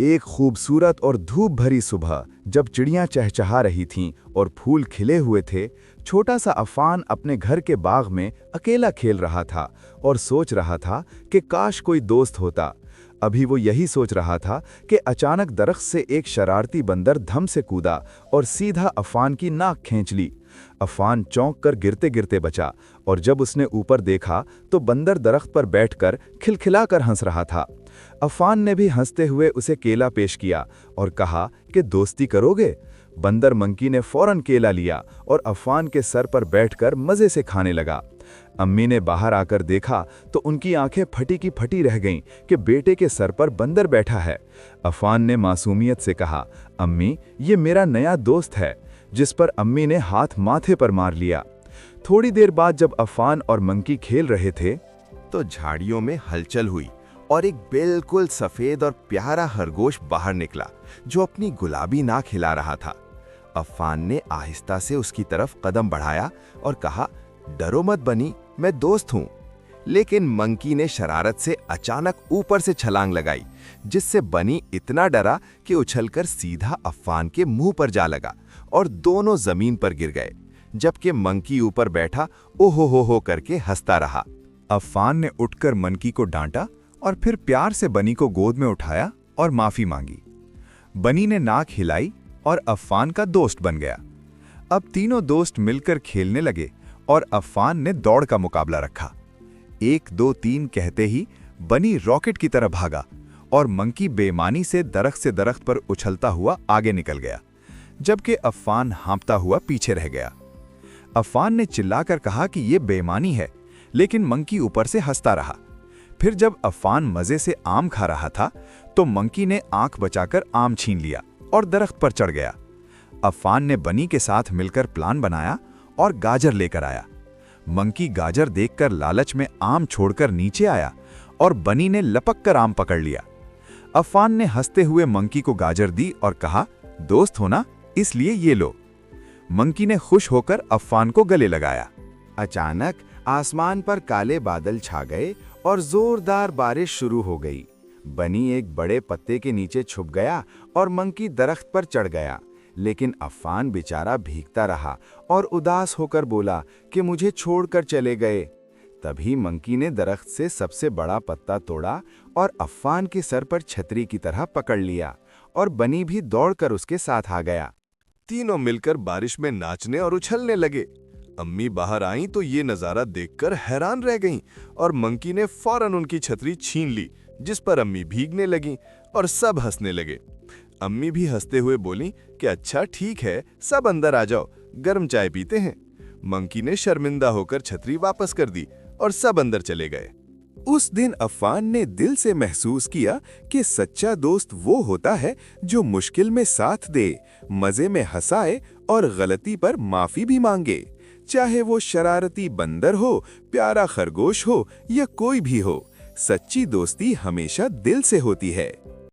एक खूबसूरत और धूप भरी सुबह जब चिड़ियां चहचहा रही थीं और फूल खिले हुए थे, छोटा सा अफान अपने घर के बाग में अकेला खेल रहा था और सोच रहा था कि काश कोई दोस्त होता। अभी वो यही सोच रहा था कि अचानक दरख्त से एक शरारती बंदर धम से कूदा और सीधा अफान की नाक खींच ली। अफान चौंक कर गिरते गिरते बचा और जब उसने ऊपर देखा तो बंदर दरख्त पर बैठकर खिलखिलाकर हंस रहा था। अफान ने भी हंसते हुए उसे केला पेश किया और कहा कि दोस्ती करोगे। बंदर मंकी ने फौरन केला लिया और अफान के सर पर बैठकर मजे से खाने लगा। अम्मी ने बाहर आकर देखा तो उनकी आंखें फटी की फटी रह गईं कि बेटे के सर पर बंदर बैठा है। अफान ने मासूमियत से कहा, अम्मी, ये मेरा नया दोस्त है, जिस पर अम्मी ने हाथ माथे पर मार लिया। थोड़ी देर बाद जब अफान और मंकी खेल रहे थे तो झाड़ियों में हलचल हुई और एक बिल्कुल सफेद और प्यारा खरगोश बाहर निकला जो अपनी गुलाबी नाक हिला रहा था। अफान ने आहिस्ता से उसकी तरफ कदम बढ़ाया और कहा, डरो मत बनी, मैं दोस्त हूं। लेकिन मंकी ने शरारत से अचानक ऊपर से छलांग लगाई, जिससे बनी इतना डरा कि उछलकर सीधा अफान के मुंह पर जा लगा और दोनों जमीन पर गिर गए, जबकि मंकी ऊपर बैठा ओहो हो करके हंसता रहा। अफान ने उठकर मंकी को डांटा और फिर प्यार से बनी को गोद में उठाया और माफी मांगी। बनी ने नाक हिलाई और अफान का दोस्त बन गया। अब तीनों दोस्त मिलकर खेलने लगे और अफान ने दौड़ का मुकाबला रखा। 1 2 3 कहते ही बनी रॉकेट की तरह भागा और मंकी बेईमानी से दरख्त पर उछलता हुआ आगे निकल गया, जबकि अफान हाँफता हुआ पीछे रह गया। अफान ने चिल्लाकर कहा कि यह बेईमानी है, लेकिन मंकी ऊपर से हंसता रहा। फिर जब अफान मजे से आम खा रहा था तो मंकी ने आंख बचाकर आम छीन लिया और दरख्त पर चढ़ गया। अफान ने बनी के साथ मिलकर प्लान बनाया और गाजर लेकर आया। मंकी गाजर देखकर लालच में आम छोड़कर नीचे आया और बनी ने लपक कर आम पकड़ लिया। अफान ने हंसते हुए मंकी को गाजर दी और कहा, दोस्त हो ना, इसलिए ये लो। मंकी ने खुश होकर अफान को गले लगाया। अचानक आसमान पर काले बादल छा गए और जोरदार बारिश शुरू हो गई। बनी एक बड़े पत्ते के नीचे छुप गया और मंकी दरख्त पर चढ़ गया, लेकिन अफान बेचारा भीगता रहा और उदास होकर बोला कि मुझे छोड़कर चले गए। तभी मंकी ने दरख्त से सबसे बड़ा पत्ता तोड़ा और अफान के सर पर छतरी की तरह पकड़ लिया और बनी भी दौड़कर उसके साथ आ गया। तीनों मिलकर बारिश में नाचने और उछलने लगे। अम्मी बाहर आईं तो ये नजारा देखकर हैरान रह गईं और मंकी ने फौरन उनकी छतरी छीन ली, जिस पर अम्मी भीगने लगीं और सब हंसने लगे। अम्मी भी हंसते हुए बोलीं कि अच्छा ठीक है, सब अंदर आ जाओ, गर्म चाय पीते हैं। मंकी ने शर्मिंदा होकर छतरी वापस कर दी और सब अंदर चले गए। उस दिन अफान ने दिल से महसूस किया कि सच्चा दोस्त वो होता है जो मुश्किल में साथ दे, मजे में हंसाए और गलती पर माफी भी मांगे। चाहे वो शरारती बंदर हो, प्यारा खरगोश हो या कोई भी हो, सच्ची दोस्ती हमेशा दिल से होती है।